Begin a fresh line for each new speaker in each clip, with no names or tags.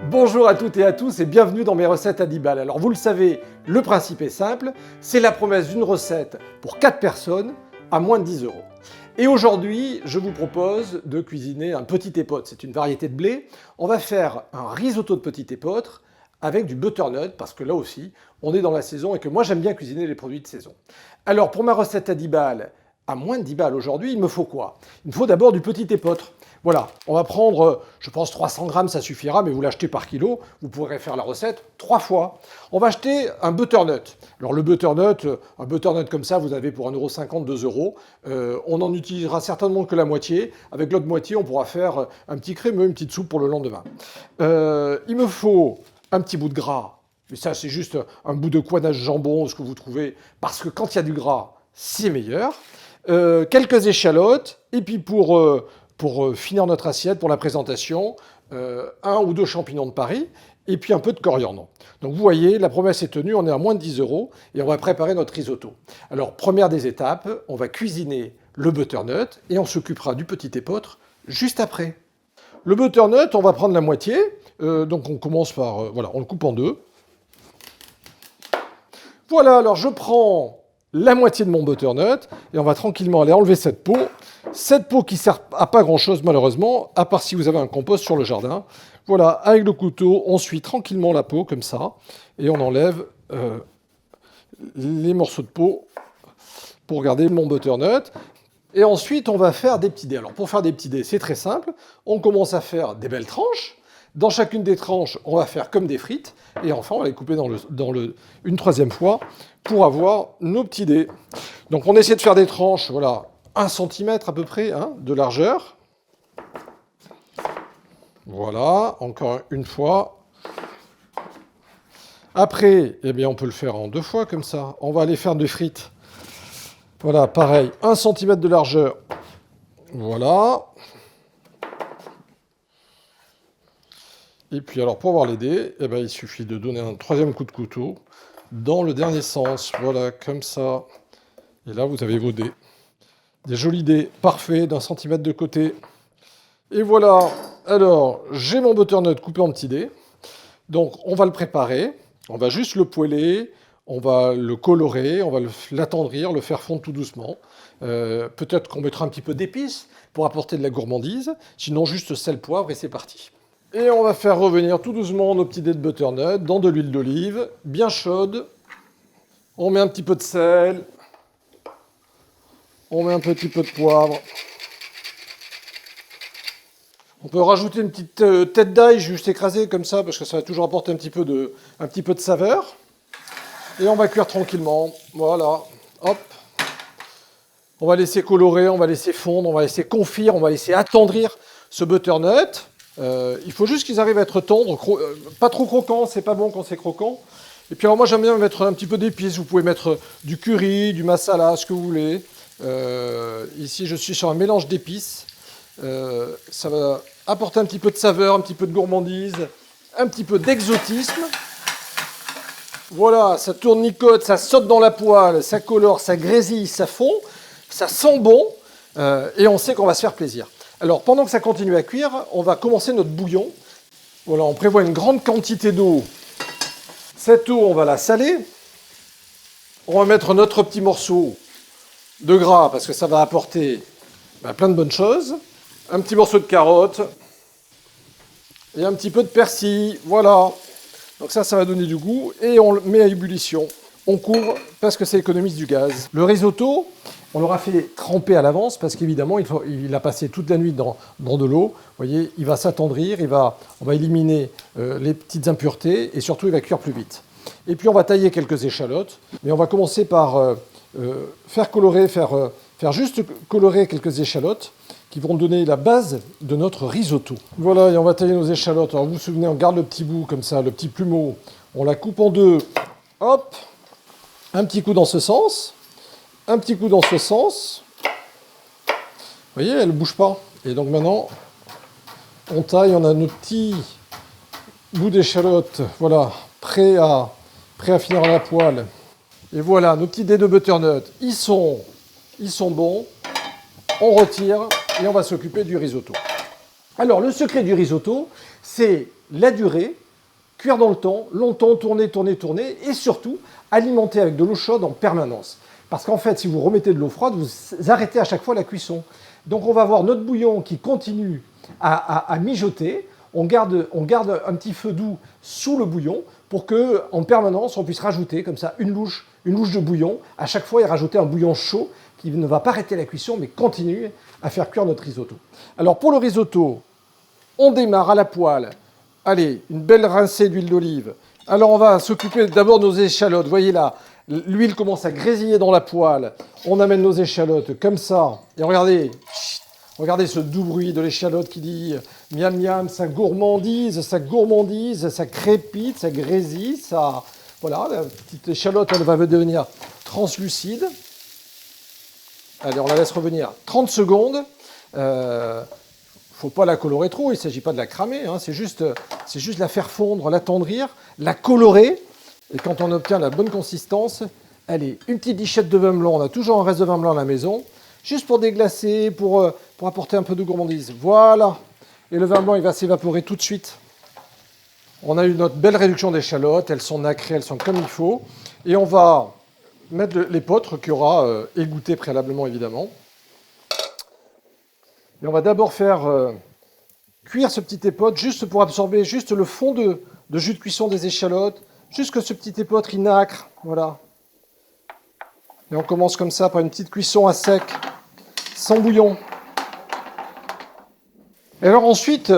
Bonjour à toutes et à tous et bienvenue dans mes recettes à 10 balles. Alors vous le savez, le principe est simple, c'est la promesse d'une recette pour 4 personnes à moins de 10 euros. Et aujourd'hui, je vous propose de cuisiner un petit épeautre, c'est une variété de blé. On va faire un risotto de petit épeautre avec du butternut, parce que là aussi, on est dans la saison et que moi j'aime bien cuisiner les produits de saison. Alors pour ma recette à 10 balles, à moins de 10 balles aujourd'hui, il me faut quoi? Il me faut d'abord du petit épeautre. Voilà, on va prendre, je pense 300 grammes, ça suffira, mais vous l'achetez par kilo, vous pourrez faire la recette 3 fois. On va acheter un butternut. Alors le butternut, un butternut comme ça, vous avez pour 1,50 €, 2 euros. On n'en utilisera certainement que la moitié. Avec l'autre moitié, on pourra faire un petit crémeux, une petite soupe pour le lendemain. Il me faut un petit bout de gras. Mais ça, c'est juste un bout de coinage jambon, ce que vous trouvez, parce que quand il y a du gras, c'est meilleur. Quelques échalotes, et puis pour finir notre assiette, pour la présentation, 1 ou 2 champignons de Paris, et puis un peu de coriandre. Donc vous voyez, la promesse est tenue, on est à moins de 10 euros, et on va préparer notre risotto. Alors, première des étapes, on va cuisiner le butternut, et on s'occupera du petit épeautre juste après. Le butternut, on va prendre la moitié, donc on commence par, voilà, on le coupe en deux. Voilà, alors je prends la moitié de mon butternut et on va tranquillement aller enlever cette peau. Cette peau qui ne sert à pas grand-chose malheureusement, à part si vous avez un compost sur le jardin. Voilà, avec le couteau, on suit tranquillement la peau comme ça et on enlève les morceaux de peau pour garder mon butternut. Et ensuite, on va faire des petits dés. Alors pour faire des petits dés, c'est très simple. On commence à faire des belles tranches. Dans chacune des tranches, on va faire comme des frites. Et enfin, on va les couper une troisième fois pour avoir nos petits dés. Donc on essaie de faire des tranches, voilà, 1 cm à peu près de largeur. Voilà, encore une fois. Après, eh bien, on peut le faire en 2 fois comme ça. On va aller faire des frites. Voilà, pareil, 1 cm de largeur. Voilà. Et puis alors pour voir les dés, eh ben, il suffit de donner un 3e coup de couteau dans le dernier sens. Voilà, comme ça. Et là, vous avez vos dés. Des jolis dés parfaits d'1 centimètre de côté. Et voilà. Alors, j'ai mon butternut coupé en petits dés. Donc, on va le préparer. On va juste le poêler. On va le colorer. On va l'attendrir, le faire fondre tout doucement. Peut-être qu'on mettra un petit peu d'épices pour apporter de la gourmandise. Sinon, juste sel, poivre et c'est parti. Et on va faire revenir tout doucement nos petits dés de butternut dans de l'huile d'olive, bien chaude. On met un petit peu de sel. On met un petit peu de poivre. On peut rajouter une petite tête d'ail juste écrasée comme ça, parce que ça va toujours apporter un petit peu de saveur. Et on va cuire tranquillement. Voilà. Hop. On va laisser colorer, on va laisser fondre, on va laisser confire, on va laisser attendrir ce butternut. Il faut juste qu'ils arrivent à être tendres, pas trop croquants, c'est pas bon quand c'est croquant. Et puis alors moi j'aime bien mettre un petit peu d'épices, vous pouvez mettre du curry, du masala, ce que vous voulez. Ici je suis sur un mélange d'épices, ça va apporter un petit peu de saveur, un petit peu de gourmandise, un petit peu d'exotisme. Voilà, ça tournicote, ça saute dans la poêle, ça colore, ça grésille, ça fond, ça sent bon, et on sait qu'on va se faire plaisir. Alors, pendant que ça continue à cuire, on va commencer notre bouillon. Voilà, on prévoit une grande quantité d'eau. Cette eau, on va la saler. On va mettre notre petit morceau de gras, parce que ça va apporter plein de bonnes choses. Un petit morceau de carotte. Et un petit peu de persil. Voilà. Donc ça va donner du goût. Et on le met à ébullition. On couvre, parce que ça économise du gaz. Le risotto, on l'aura fait tremper à l'avance parce qu'évidemment, il a passé toute la nuit dans de l'eau. Vous voyez, il va s'attendrir, on va éliminer les petites impuretés et surtout, il va cuire plus vite. Et puis, on va tailler quelques échalotes. Mais on va commencer par faire juste colorer quelques échalotes qui vont donner la base de notre risotto. Voilà, et on va tailler nos échalotes. Alors, vous vous souvenez, on garde le petit bout comme ça, le petit plumeau. On la coupe en deux. Hop, un petit coup dans ce sens. Un petit coup dans ce sens. Vous voyez, elle ne bouge pas. Et donc maintenant, on taille, on a nos petits bouts d'échalote, voilà, prêts à finir à la poêle. Et voilà, nos petits dés de butternut, ils sont bons. On retire et on va s'occuper du risotto. Alors, le secret du risotto, c'est la durée, cuire dans le temps, longtemps, tourner, tourner, tourner, et surtout alimenter avec de l'eau chaude en permanence. Parce qu'en fait, si vous remettez de l'eau froide, vous arrêtez à chaque fois la cuisson. Donc on va avoir notre bouillon qui continue à mijoter. On garde un petit feu doux sous le bouillon pour qu'en permanence, on puisse rajouter comme ça une louche de bouillon à chaque fois et rajouter un bouillon chaud qui ne va pas arrêter la cuisson mais continue à faire cuire notre risotto. Alors pour le risotto, on démarre à la poêle. Allez, une belle rincée d'huile d'olive. Alors on va s'occuper d'abord de nos échalotes. Vous voyez là, l'huile commence à grésiller dans la poêle. On amène nos échalotes comme ça. Et regardez, regardez ce doux bruit de l'échalote qui dit miam miam, ça gourmandise, ça crépite, ça grésille, ça... Voilà, la petite échalote, elle va devenir translucide. Allez, on la laisse revenir 30 secondes. Faut pas la colorer trop, il ne s'agit pas de la cramer, hein, c'est juste la faire fondre, l'attendrir, la colorer. Et quand on obtient la bonne consistance, allez, une petite lichette de vin blanc, on a toujours un reste de vin blanc à la maison, juste pour déglacer, pour apporter un peu de gourmandise. Voilà. Et le vin blanc, il va s'évaporer tout de suite. On a eu notre belle réduction d'échalotes, elles sont nacrées, elles sont comme il faut. Et on va mettre l'épeautre qui aura égoutté préalablement, évidemment. Et on va d'abord faire cuire ce petit épeautre juste pour absorber juste le fond de jus de cuisson des échalotes, juste que ce petit épeautre il nacre, voilà. Et on commence comme ça par une petite cuisson à sec, sans bouillon. Et alors ensuite,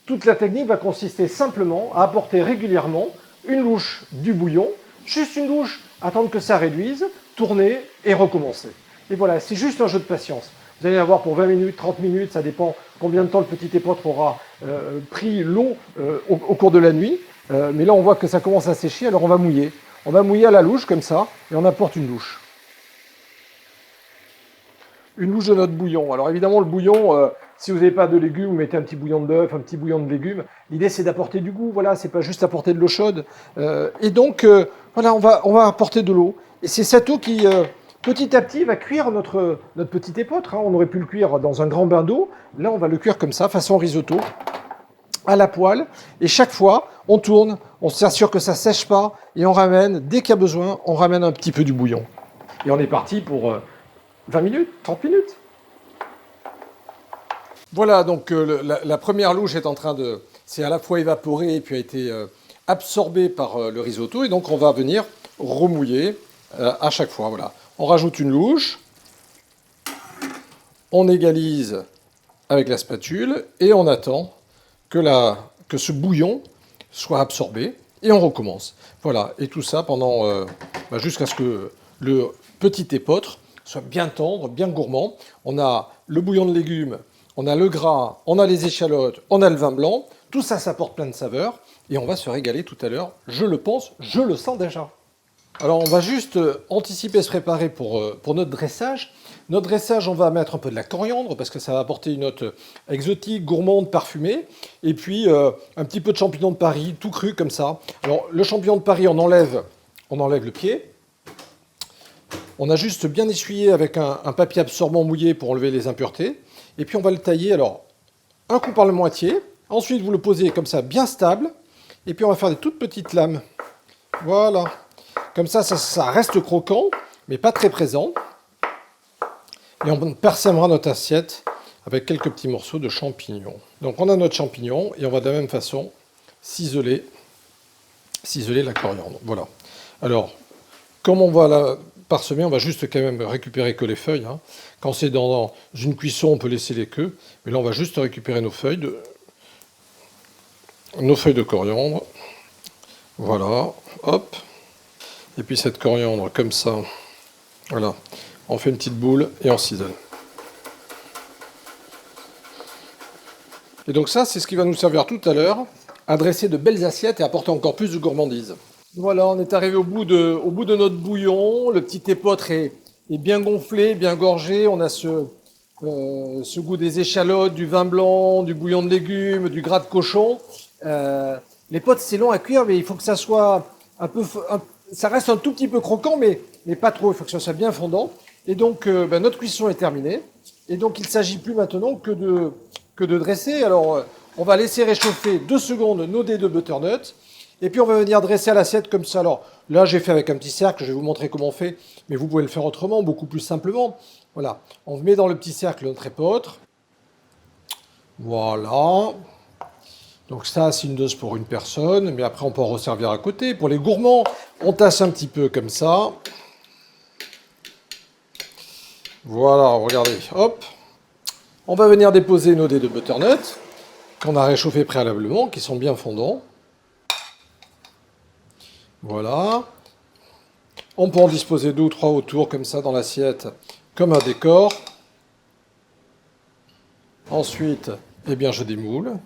toute la technique va consister simplement à apporter régulièrement une louche du bouillon, juste une louche, attendre que ça réduise, tourner et recommencer. Et voilà, c'est juste un jeu de patience. Vous allez avoir pour 20 minutes, 30 minutes, ça dépend combien de temps le petit épeautre aura pris l'eau au cours de la nuit. Mais là, on voit que ça commence à sécher, alors on va mouiller. On va mouiller à la louche, comme ça, et on apporte une louche. Une louche de notre bouillon. Alors évidemment, le bouillon, si vous n'avez pas de légumes, vous mettez un petit bouillon de bœuf, un petit bouillon de légumes. L'idée, c'est d'apporter du goût, voilà, c'est pas juste apporter de l'eau chaude. Et donc, voilà, on va apporter de l'eau. Et c'est cette eau qui... petit à petit, va cuire notre petit épeautre. Hein. On aurait pu le cuire dans un grand bain d'eau. Là, on va le cuire comme ça, façon risotto, à la poêle. Et chaque fois, on tourne, on s'assure que ça ne sèche pas. Et on ramène, dès qu'il y a besoin, on ramène un petit peu du bouillon. Et on est parti pour 20 minutes, 30 minutes. Voilà, donc la première louche est en train de... C'est à la fois évaporé et puis a été absorbé par le risotto. Et donc, on va venir remouiller à chaque fois, voilà. On rajoute une louche, on égalise avec la spatule et on attend que ce bouillon soit absorbé et on recommence. Voilà, et tout ça pendant jusqu'à ce que le petit épeautre soit bien tendre, bien gourmand. On a le bouillon de légumes, on a le gras, on a les échalotes, on a le vin blanc. Tout ça, ça apporte plein de saveurs et on va se régaler tout à l'heure. Je le pense, je le sens déjà. Alors, on va juste anticiper, se préparer pour notre dressage. Notre dressage, on va mettre un peu de la coriandre parce que ça va apporter une note exotique, gourmande, parfumée. Et puis, un petit peu de champignon de Paris, tout cru comme ça. Alors, le champignon de Paris, on enlève le pied. On a juste bien essuyé avec un papier absorbant mouillé pour enlever les impuretés. Et puis, on va le tailler, alors, un coup par le moitié. Ensuite, vous le posez comme ça, bien stable. Et puis, on va faire des toutes petites lames. Voilà. Comme ça reste croquant, mais pas très présent. Et on parsèmera notre assiette avec quelques petits morceaux de champignons. Donc on a notre champignon et on va de la même façon ciseler la coriandre. Voilà. Alors, comme on va la parsemer, on va juste quand même récupérer que les feuilles. Hein. Quand c'est dans une cuisson, on peut laisser les queues. Mais là, on va juste récupérer nos feuilles de coriandre. Voilà. Hop. Et puis cette coriandre, comme ça, voilà, on fait une petite boule et on cisèle. Et donc ça, c'est ce qui va nous servir tout à l'heure à dresser de belles assiettes et apporter encore plus de gourmandise. Voilà, on est arrivé au bout de notre bouillon. Le petit épeautre est bien gonflé, bien gorgé. On a ce goût des échalotes, du vin blanc, du bouillon de légumes, du gras de cochon. L'épeautre, c'est long à cuire, mais il faut que ça soit ça reste un tout petit peu croquant, mais pas trop. Il faut que ça soit bien fondant. Et donc, notre cuisson est terminée. Et donc, il ne s'agit plus maintenant que de dresser. Alors, On va laisser réchauffer 2 secondes nos dés de butternut. Et puis on va venir dresser à l'assiette comme ça. Alors là, j'ai fait avec un petit cercle, je vais vous montrer comment on fait, mais vous pouvez le faire autrement, beaucoup plus simplement. Voilà, on met dans le petit cercle notre épeautre. Voilà. Donc ça, c'est une dose pour une personne, mais après on peut en resservir à côté. Pour les gourmands, on tasse un petit peu comme ça. Voilà, regardez, hop. On va venir déposer nos dés de butternut, qu'on a réchauffés préalablement, qui sont bien fondants. Voilà. On peut en disposer 2 ou 3 autour, comme ça, dans l'assiette, comme un décor. Ensuite, eh bien, je démoule.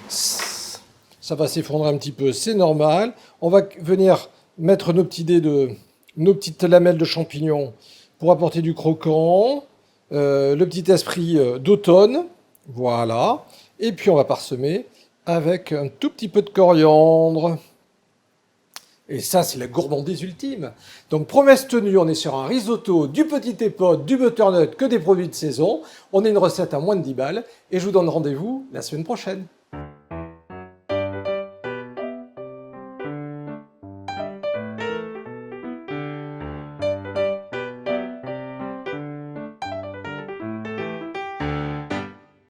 Ça va s'effondrer un petit peu, c'est normal. On va venir mettre nos petites lamelles de champignons pour apporter du croquant, le petit esprit d'automne, voilà. Et puis on va parsemer avec un tout petit peu de coriandre. Et ça, c'est la gourmandise ultime. Donc, promesse tenue, on est sur un risotto, du petit épeautre, du butternut, que des produits de saison. On est une recette à moins de 10 balles. Et je vous donne rendez-vous la semaine prochaine.